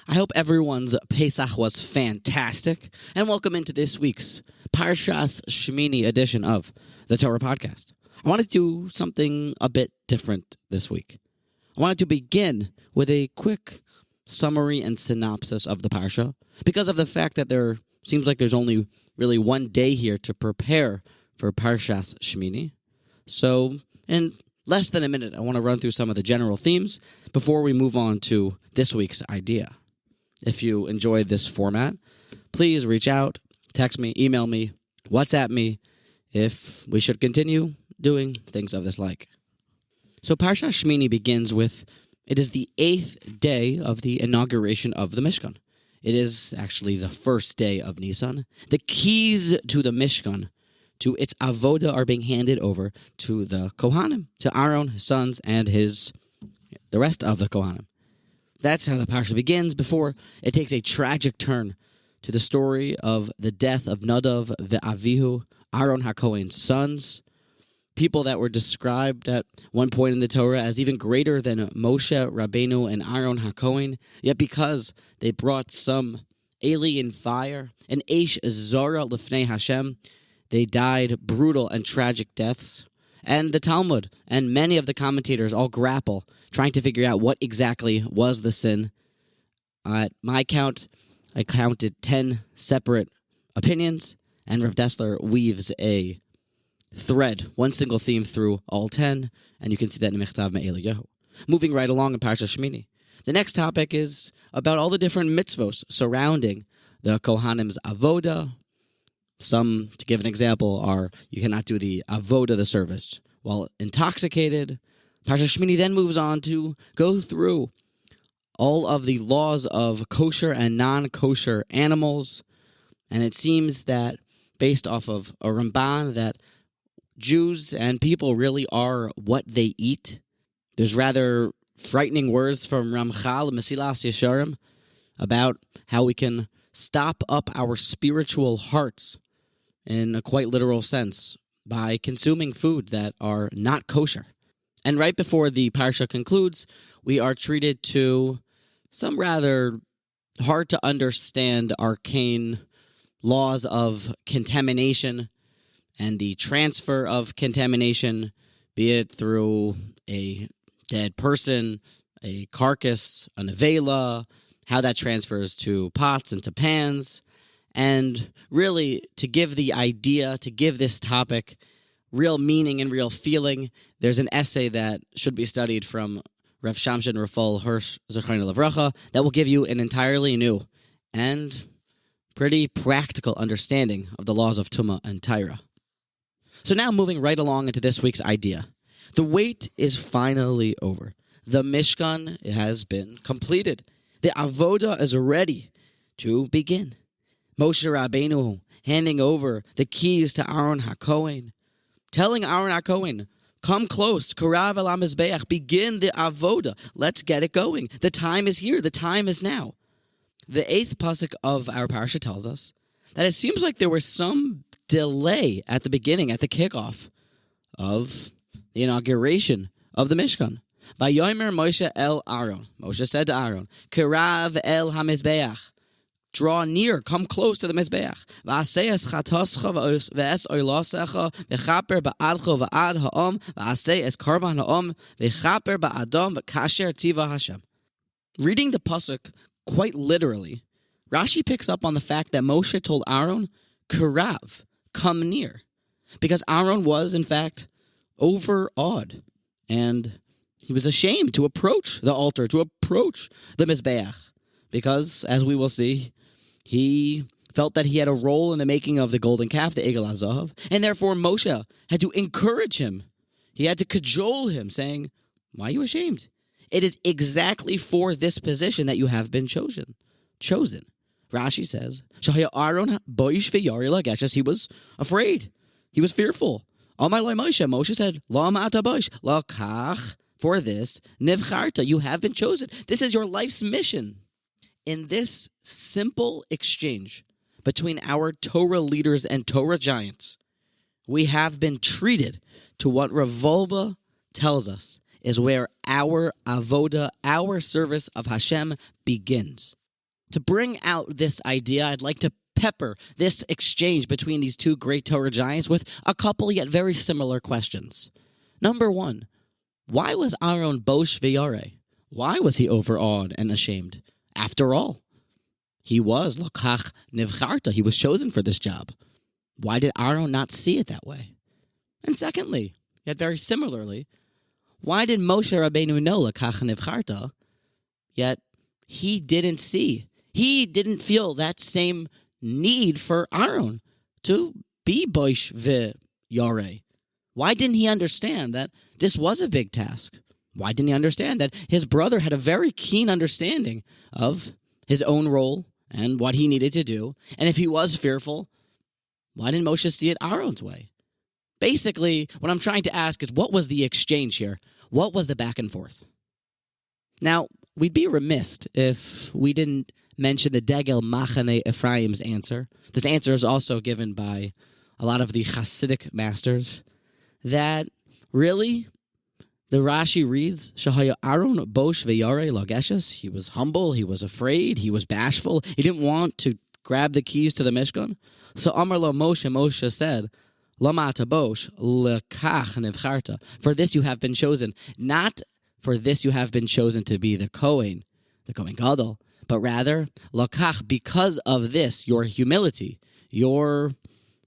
I hope everyone's Pesach was fantastic, and welcome into this week's Parshas Shemini edition of the Torah Podcast. I want to do something a bit different this week. I wanted to begin with a quick summary and synopsis of the Parsha, because of the fact that there seems like there's only really one day here to prepare for Parshas Shemini. So, in less than a minute, I want to run through some of the general themes before we move on to this week's idea. If you enjoyed this format, please reach out, text me, email me, WhatsApp me, if we should continue doing things of this like. So Parshas Shemini begins with, it is the 8th day of the inauguration of the Mishkan. It is actually the first day of Nisan. The keys to the Mishkan, to its avoda, are being handed over to the Kohanim, to Aaron, his sons, and the rest of the Kohanim. That's how the Parsha begins, before it takes a tragic turn to the story of the death of Nadav ve'Avihu, Aaron HaKohen's sons, people that were described at one point in the Torah as even greater than Moshe Rabbeinu and Aaron HaKohen, yet because they brought some alien fire, an Eish Zara Lifnei Hashem, they died brutal and tragic deaths. And the Talmud and many of the commentators all grapple, trying to figure out what exactly was the sin. At my count, I counted 10 separate opinions, and Rav Dessler weaves a thread, one single theme through all 10, and you can see that in Mechtav Me'el Yehu. Moving right along in Parshas Shemini. The next topic is about all the different mitzvos surrounding the Kohanim's avoda. Some, to give an example, are you cannot do the avoda, the service, while intoxicated. Parshas Shemini then moves on to go through all of the laws of kosher and non-kosher animals. And it seems that, based off of a Ramban, that Jews and people really are what they eat. There's rather frightening words from Ramchal, Mesilas Yesharim, about how we can stop up our spiritual hearts in a quite literal sense by consuming foods that are not kosher. And right before the Parsha concludes, we are treated to some rather hard to understand arcane laws of contamination and the transfer of contamination, be it through a dead person, a carcass, a nevela, how that transfers to pots and to pans. And really, to give the idea, to give this topic real meaning and real feeling, there's an essay that should be studied from Rav Shamshin Rafal Hirsch Zechariah Levracha that will give you an entirely new and pretty practical understanding of the laws of Tumah and Taira. So now moving right along into this week's idea. The wait is finally over. The Mishkan has been completed. The avoda is ready to begin. Moshe Rabbeinu handing over the keys to Aaron HaKohen, telling Aaron HaKohen, come close, Karav el HaMizbeach, begin the avoda. Let's get it going. The time is here. The time is now. The 8th pasuk of our parsha tells us that it seems like there was some delay at the beginning, at the kickoff of the inauguration of the Mishkan. Vayomer Moshe el Aaron. Moshe said to Aaron, Karav el HaMizbeach. Draw near, come close to the Mizbeach. V'aseh es chatoscha v'es oilosecha v'chaper ba'adcho v'ad ha'om v'aseh es karban ha'om v'chaper ba'adom v'kasher tiva Hashem. Reading the pasuk quite literally, Rashi picks up on the fact that Moshe told Aaron, Karav, come near. Because Aaron was, in fact, overawed. And he was ashamed to approach the altar, to approach the Mizbeach. Because, as we will see, he felt that he had a role in the making of the golden calf, the Egel HaZahav, and therefore Moshe had to encourage him. He had to cajole him, saying, why are you ashamed? It is exactly for this position that you have been chosen. Rashi says, he was afraid. He was fearful. Moshe said, for this, nivcharta, you have been chosen. This is your life's mission. In this simple exchange between our Torah leaders and Torah giants, we have been treated to what Rav Wolbe tells us is where our avoda, our service of Hashem begins. To bring out this idea, I'd like to pepper this exchange between these two great Torah giants with a couple yet very similar questions. Number one, why was Aaron bosh v'yare? Why was he overawed and ashamed? After all, he was lokach nivcharta. He was chosen for this job. Why did Aaron not see it that way? And secondly, yet very similarly, why did Moshe Rabbeinu know lokach nivcharta, yet he didn't see? He didn't feel that same need for Aaron to be bosh v'yare. Why didn't he understand that this was a big task? Why didn't he understand that his brother had a very keen understanding of his own role and what he needed to do? And if he was fearful, why didn't Moshe see it Aaron's way? Basically, what I'm trying to ask is, what was the exchange here? What was the back and forth? Now, we'd be remiss if we didn't mention the Degel Machane Ephraim's answer. This answer is also given by a lot of the Hasidic masters, that really, the Rashi reads, Shahaya Aaron bosh v'yare lageshes. He was humble, he was afraid, he was bashful, he didn't want to grab the keys to the Mishkan. So Amar lo Moshe said, Lama bosh lekach nevcharta. For this you have been chosen. Not for this you have been chosen to be the Kohen Gadol, but rather, lekach, because of this, your humility, your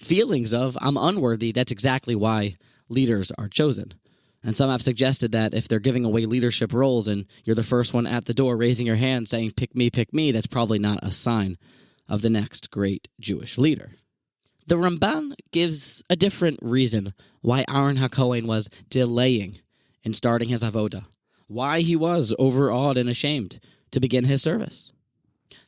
feelings of, I'm unworthy, that's exactly why leaders are chosen. And some have suggested that if they're giving away leadership roles and you're the first one at the door raising your hand saying, pick me, that's probably not a sign of the next great Jewish leader. The Ramban gives a different reason why Aaron HaKohen was delaying in starting his avoda, why he was overawed and ashamed to begin his service.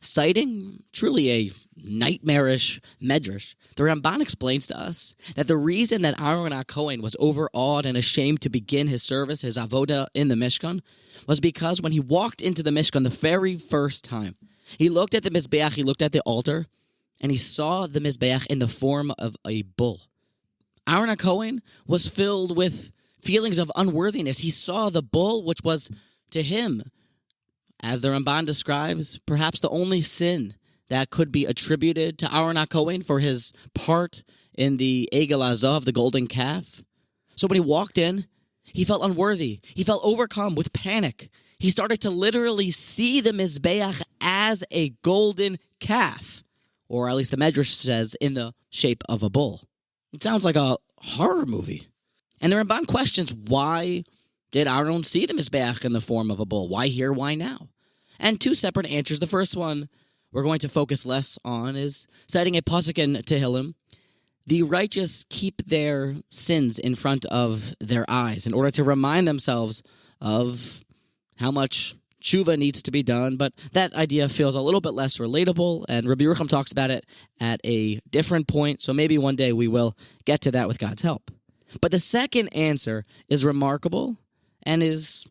Citing truly a nightmarish medrash, the Ramban explains to us that the reason that Aaron HaKohen was overawed and ashamed to begin his service, his avoda in the Mishkan, was because when he walked into the Mishkan the very first time, he looked at the Mizbeach, he looked at the altar, and he saw the Mizbeach in the form of a bull. Aaron HaKohen was filled with feelings of unworthiness. He saw the bull, which was to him, as the Ramban describes, perhaps the only sin that could be attributed to Aaron HaKohen for his part in the Egel Azov, the golden calf. So when he walked in, he felt unworthy. He felt overcome with panic. He started to literally see the Mizbeach as a golden calf, or at least the Medrash says in the shape of a bull. It sounds like a horror movie. And the Ramban questions, why did Aaron see the Mizbeach in the form of a bull? Why here, why now? And two separate answers. The first one we're going to focus less on is citing a pasuk in Tehillim. The righteous keep their sins in front of their eyes in order to remind themselves of how much tshuva needs to be done, but that idea feels a little bit less relatable, and Rabbi Yerucham talks about it at a different point, so maybe one day we will get to that with God's help. But the second answer is remarkable and is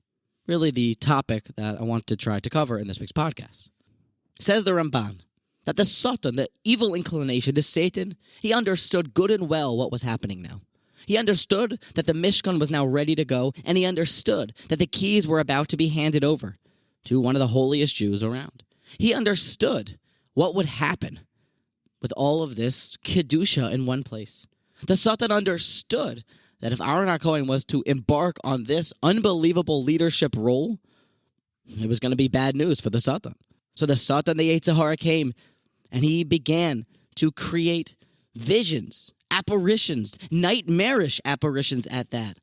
really the topic that I want to try to cover in this week's podcast. Says the Ramban that the Satan, the evil inclination, the Satan, he understood good and well what was happening now. He understood that the Mishkan was now ready to go, and he understood that the keys were about to be handed over to one of the holiest Jews around. He understood what would happen with all of this Kedusha in one place. The Satan understood that if Aaron HaKohen was to embark on this unbelievable leadership role, it was going to be bad news for the Satan. So the Satan, the Yetzer Hara, came, and he began to create visions, apparitions, nightmarish apparitions at that,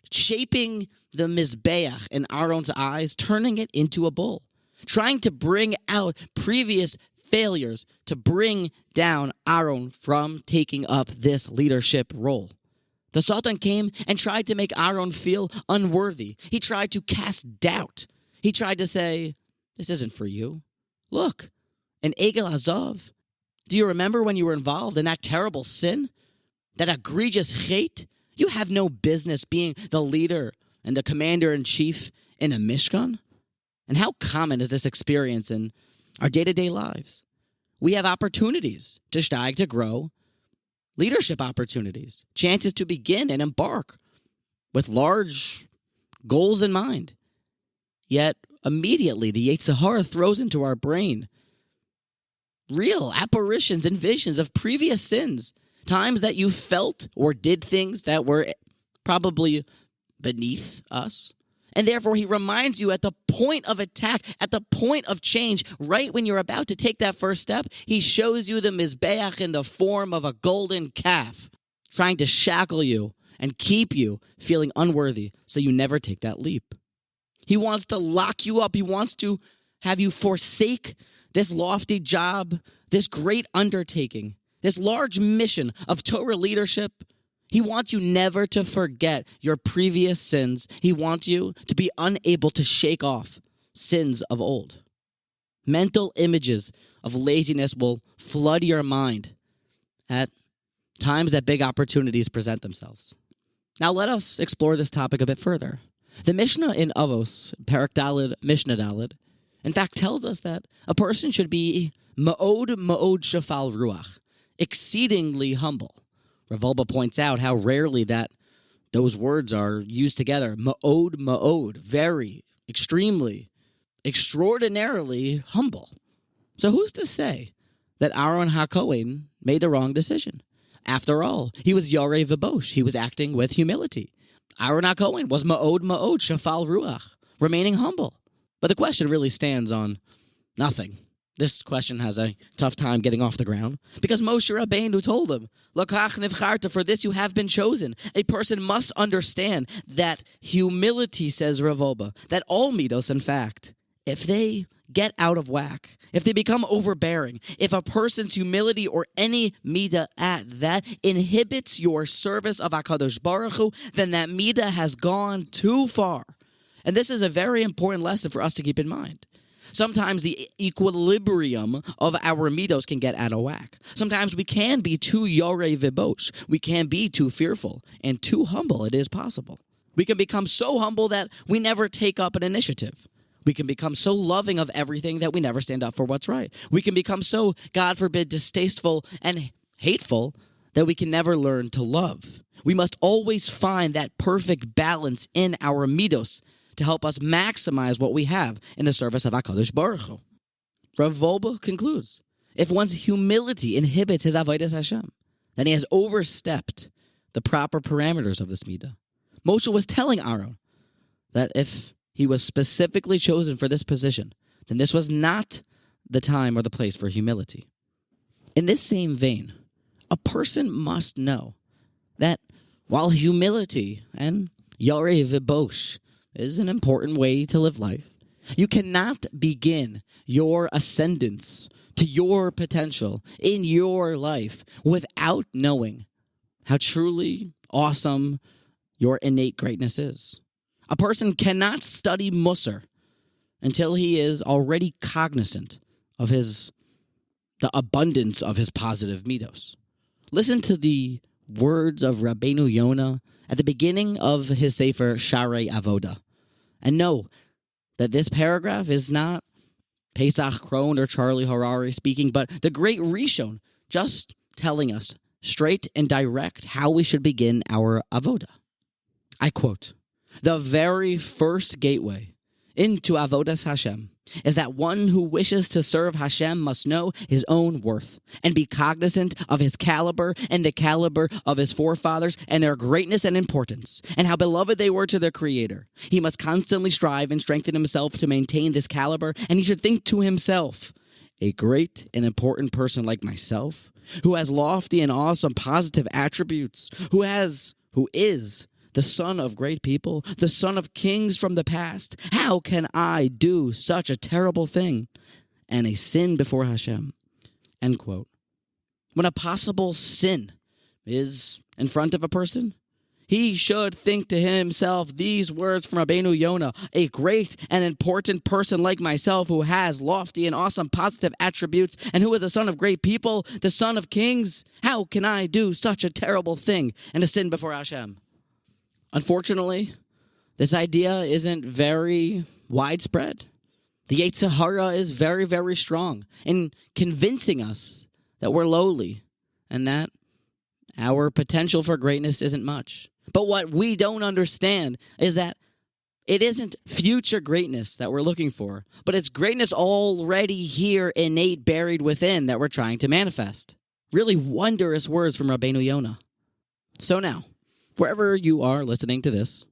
shaping the Mizbeach in Aaron's eyes, turning it into a bull, trying to bring out previous failures to bring down Aaron from taking up this leadership role. The Satan came and tried to make Aaron feel unworthy. He tried to cast doubt. He tried to say, this isn't for you. Look, an Egel Azov. Do you remember when you were involved in that terrible sin? That egregious hate? You have no business being the leader and the commander-in-chief in the Mishkan. And how common is this experience in our day-to-day lives? We have opportunities to steig, to grow, leadership opportunities, chances to begin and embark with large goals in mind. Yet, immediately, the Yetzer Hara throws into our brain real apparitions and visions of previous sins, times that you felt or did things that were probably beneath us. And therefore, he reminds you at the point of attack, at the point of change, right when you're about to take that first step, he shows you the Mizbeach in the form of a golden calf, trying to shackle you and keep you feeling unworthy so you never take that leap. He wants to lock you up. He wants to have you forsake this lofty job, this great undertaking, this large mission of Torah leadership. He wants you never to forget your previous sins. He wants you to be unable to shake off sins of old. Mental images of laziness will flood your mind at times that big opportunities present themselves. Now let us explore this topic a bit further. The Mishnah in Avos, Perek Daled, Mishnah Daled, in fact tells us that a person should be ma'od shafal ruach, exceedingly humble. Wolbe points out how rarely that those words are used together. Ma'od, very, extremely, extraordinarily humble. So who's to say that Aaron HaKohen made the wrong decision? After all, he was Yarei V'bosh. He was acting with humility. Aaron HaKohen was ma'od shafal ruach, remaining humble. But the question really stands on nothing. This question has a tough time getting off the ground because Moshe Rabbeinu told him, Lakach nivcharta, for this you have been chosen. A person must understand that humility, says Rav Wolbe, that all midos, in fact, if they get out of whack, if they become overbearing, if a person's humility or any midah at that inhibits your service of HaKadosh Baruch Hu, then that midah has gone too far. And this is a very important lesson for us to keep in mind. Sometimes the equilibrium of our midos can get out of whack. Sometimes we can be too yorei v'bosh. We can be too fearful and too humble. It is possible. We can become so humble that we never take up an initiative. We can become so loving of everything that we never stand up for what's right. We can become so, God forbid, distasteful and hateful that we can never learn to love. We must always find that perfect balance in our midos to help us maximize what we have in the service of HaKadosh Baruch Hu. Rav Wolbe concludes, if one's humility inhibits his avodas Hashem, then he has overstepped the proper parameters of this midah. Moshe was telling Aaron that if he was specifically chosen for this position, then this was not the time or the place for humility. In this same vein, a person must know that while humility and yarei v'bosh is an important way to live life, you cannot begin your ascendance to your potential in your life without knowing how truly awesome your innate greatness is. A person cannot study Musar until he is already cognizant of the abundance of his positive midos. Listen to the words of Rabbeinu Yonah at the beginning of his Sefer Sharei Avoda. And know that this paragraph is not Pesach Krohn or Charlie Harari speaking, but the great Rishon just telling us straight and direct how we should begin our avoda. I quote, "The very first gateway into avodas Hashem is that one who wishes to serve Hashem must know his own worth and be cognizant of his caliber and the caliber of his forefathers and their greatness and importance and how beloved they were to their Creator. He must constantly strive and strengthen himself to maintain this caliber, and he should think to himself, a great and important person like myself, who has lofty and awesome positive attributes, who is the son of great people, the son of kings from the past. How can I do such a terrible thing and a sin before Hashem?" End quote. When a possible sin is in front of a person, he should think to himself these words from Rabbeinu Yonah, a great and important person like myself who has lofty and awesome positive attributes and who is the son of great people, the son of kings. How can I do such a terrible thing and a sin before Hashem? Unfortunately, this idea isn't very widespread. The Yetzer Hara is very, very strong in convincing us that we're lowly and that our potential for greatness isn't much. But what we don't understand is that It isn't future greatness that we're looking for, but it's greatness already here, innate, buried within, that we're trying to manifest. Really wondrous words from Rabbeinu Yonah. So now, wherever you are listening to this,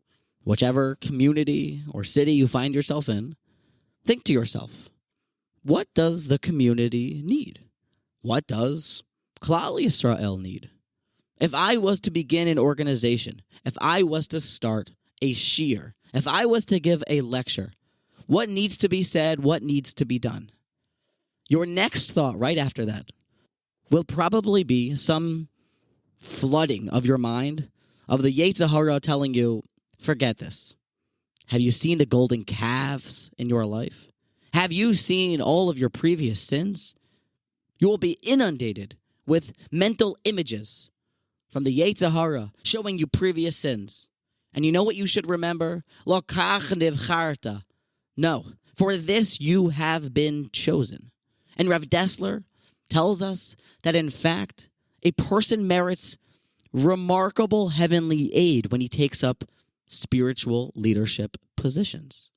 whichever community or city you find yourself in, think to yourself, what does the community need? What does Klal Yisrael need? If I was to begin an organization, if I was to start a shiur, if I was to give a lecture, what needs to be said, what needs to be done? Your next thought right after that will probably be some flooding of your mind of the Yetzer Hara telling you, forget this. Have you seen the golden calves in your life? Have you seen all of your previous sins? You will be inundated with mental images from the Yetzer Hara showing you previous sins. And you know what you should remember? Lokach nivcharta. No, for this you have been chosen. And Rav Dessler tells us that in fact, a person merits remarkable heavenly aid when he takes up spiritual leadership positions.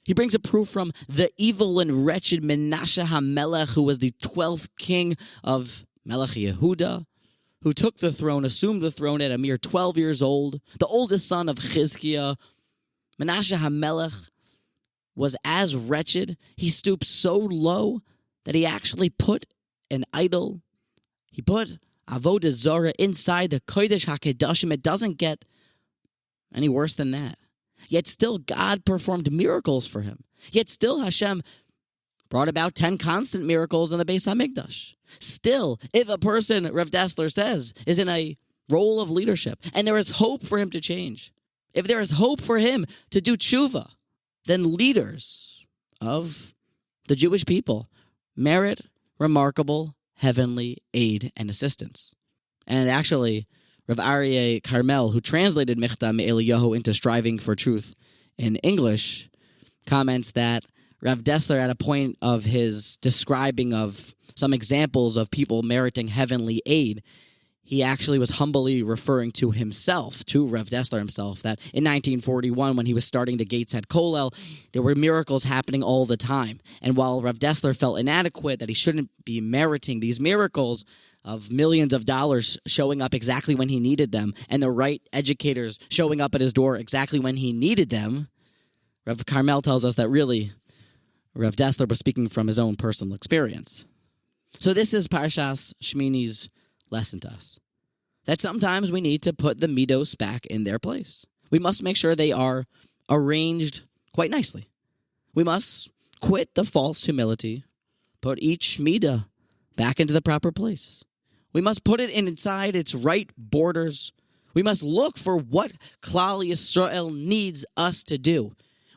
He brings a proof from the evil and wretched Menashe HaMelech, who was the 12th king of Melech Yehuda, who took the throne, assumed the throne at a mere 12 years old, the oldest son of Chizkiah. Menashe HaMelech was as wretched, he stooped so low that he actually put an idol, he put Avodah Zarah inside the Kodesh HaKadoshim. It doesn't get any worse than that. Yet still God performed miracles for him. Yet still Hashem brought about 10 constant miracles in the Beis HaMikdash. Still, if a person, Rav Dessler says, is in a role of leadership, and there is hope for him to change, if there is hope for him to do tshuva, then leaders of the Jewish people merit remarkable heavenly aid and assistance. And actually, Rav Aryeh Carmel, who translated Michta Me'Eliyahu into Striving for Truth in English, comments that Rav Dessler, at a point of his describing of some examples of people meriting heavenly aid, he actually was humbly referring to himself, to Rav Dessler himself, that in 1941, when he was starting the gates at Kollel, there were miracles happening all the time. And while Rav Dessler felt inadequate, that he shouldn't be meriting these miracles of millions of dollars showing up exactly when he needed them, and the right educators showing up at his door exactly when he needed them, Rav Carmel tells us that really Rav Dessler was speaking from his own personal experience. So this is Parshas Shemini's lesson to us, that sometimes we need to put the midos back in their place. We must make sure they are arranged quite nicely. We must quit the false humility, put each midah back into the proper place. We must put it inside its right borders. We must look for what Klal Yisrael needs us to do.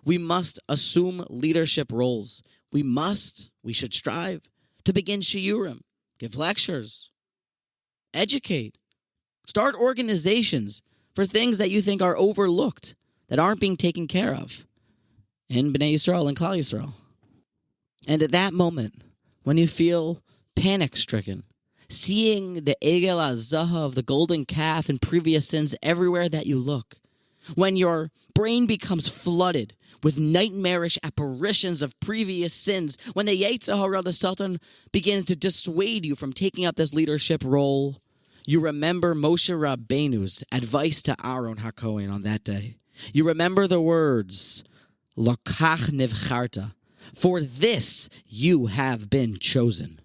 We must assume leadership roles. We should strive to begin shiurim, give lectures, educate, start organizations for things that you think are overlooked, that aren't being taken care of in Bnei Yisrael and Klal Yisrael. And at that moment, when you feel panic-stricken, seeing the Egel HaZahav of the golden calf and previous sins everywhere that you look, when your brain becomes flooded with nightmarish apparitions of previous sins, when the Yetzer Hara, the Satan, begins to dissuade you from taking up this leadership role, you remember Moshe Rabbeinu's advice to Aaron HaKohen on that day. You remember the words, Lokach nivcharta, for this you have been chosen.